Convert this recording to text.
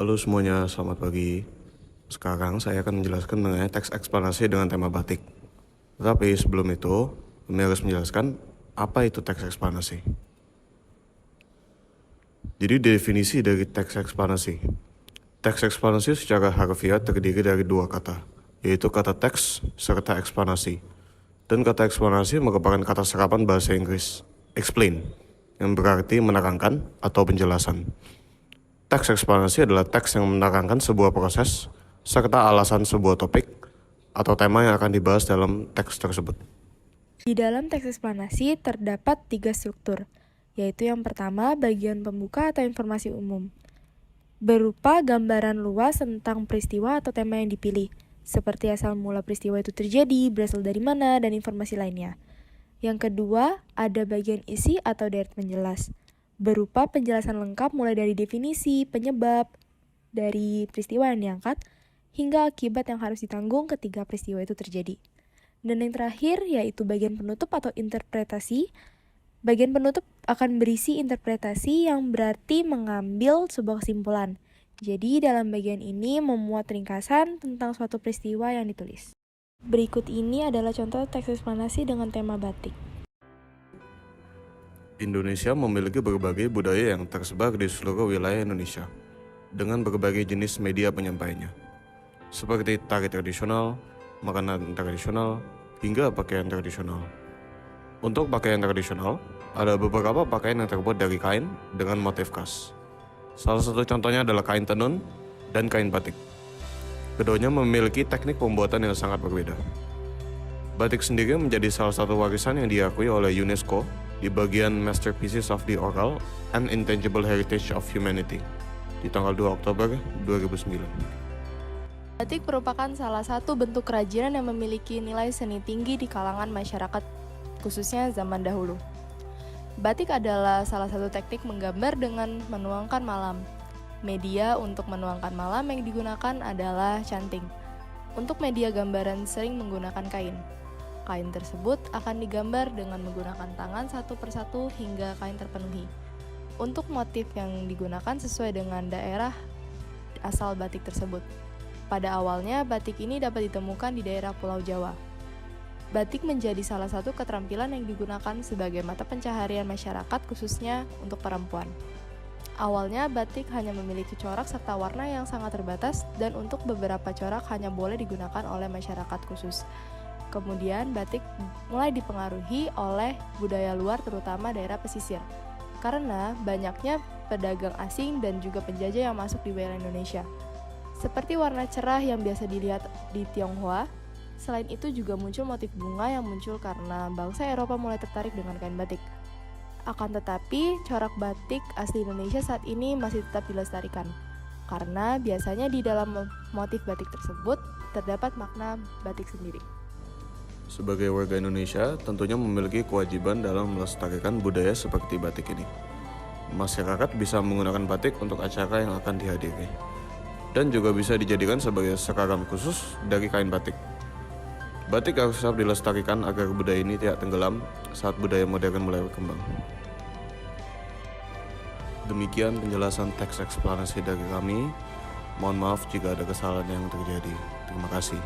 Halo semuanya, selamat pagi. Sekarang saya akan menjelaskan mengenai teks eksplanasi dengan tema batik. Tetapi sebelum itu, kami harus menjelaskan apa itu teks eksplanasi. Jadi definisi dari teks eksplanasi. Teks eksplanasi secara harfiah terdiri dari dua kata, yaitu kata teks serta eksplanasi. Dan kata eksplanasi merupakan kata serapan bahasa Inggris, explain, yang berarti menerangkan atau penjelasan. Teks eksplanasi adalah teks yang menerangkan sebuah proses serta alasan sebuah topik atau tema yang akan dibahas dalam teks tersebut. Di dalam teks eksplanasi terdapat 3 struktur, yaitu yang pertama bagian pembuka atau informasi umum, berupa gambaran luas tentang peristiwa atau tema yang dipilih, seperti asal mula peristiwa itu terjadi, berasal dari mana, dan informasi lainnya. Yang kedua, ada bagian isi atau deret penjelas, berupa penjelasan lengkap mulai dari definisi, penyebab, dari peristiwa yang diangkat, hingga akibat yang harus ditanggung ketika peristiwa itu terjadi. Dan yang terakhir yaitu bagian penutup atau interpretasi. Bagian penutup akan berisi interpretasi yang berarti mengambil sebuah kesimpulan. Jadi dalam bagian ini memuat ringkasan tentang suatu peristiwa yang ditulis. Berikut ini adalah contoh teks eksplanasi dengan tema batik. Indonesia memiliki berbagai budaya yang tersebar di seluruh wilayah Indonesia dengan berbagai jenis media penyampaiannya, seperti tari tradisional, makanan tradisional, hingga pakaian tradisional. Untuk pakaian tradisional, ada beberapa pakaian yang terbuat dari kain dengan motif khas. Salah satu contohnya adalah kain tenun dan kain batik. Keduanya memiliki teknik pembuatan yang sangat berbeda. Batik sendiri menjadi salah satu warisan yang diakui oleh UNESCO di bagian Masterpieces of the Oral and Intangible Heritage of Humanity di tanggal 2 Oktober 2009. Batik merupakan salah satu bentuk kerajinan yang memiliki nilai seni tinggi di kalangan masyarakat, khususnya zaman dahulu. Batik adalah salah satu teknik menggambar dengan menuangkan malam. Media untuk menuangkan malam yang digunakan adalah canting. Untuk media gambaran sering menggunakan kain. Kain tersebut akan digambar dengan menggunakan tangan satu persatu hingga kain terpenuhi. Untuk motif yang digunakan sesuai dengan daerah asal batik tersebut. Pada awalnya, batik ini dapat ditemukan di daerah Pulau Jawa. Batik menjadi salah satu keterampilan yang digunakan sebagai mata pencaharian masyarakat khususnya untuk perempuan. Awalnya, batik hanya memiliki corak serta warna yang sangat terbatas dan untuk beberapa corak hanya boleh digunakan oleh masyarakat khusus. Kemudian batik mulai dipengaruhi oleh budaya luar terutama daerah pesisir. Karena banyaknya pedagang asing dan juga penjajah yang masuk di wilayah Indonesia. Seperti warna cerah yang biasa dilihat di Tionghoa, selain itu juga muncul motif bunga yang muncul karena bangsa Eropa mulai tertarik dengan kain batik. Akan tetapi, corak batik asli Indonesia saat ini masih tetap dilestarikan. Karena biasanya di dalam motif batik tersebut terdapat makna batik sendiri. Sebagai warga Indonesia, tentunya memiliki kewajiban dalam melestarikan budaya seperti batik ini. Masyarakat bisa menggunakan batik untuk acara yang akan dihadiri, dan juga bisa dijadikan sebagai seragam khusus dari kain batik. Batik harus tetap dilestarikan agar budaya ini tidak tenggelam saat budaya modern mulai berkembang. Demikian penjelasan teks eksplanasi dari kami. Mohon maaf jika ada kesalahan yang terjadi. Terima kasih.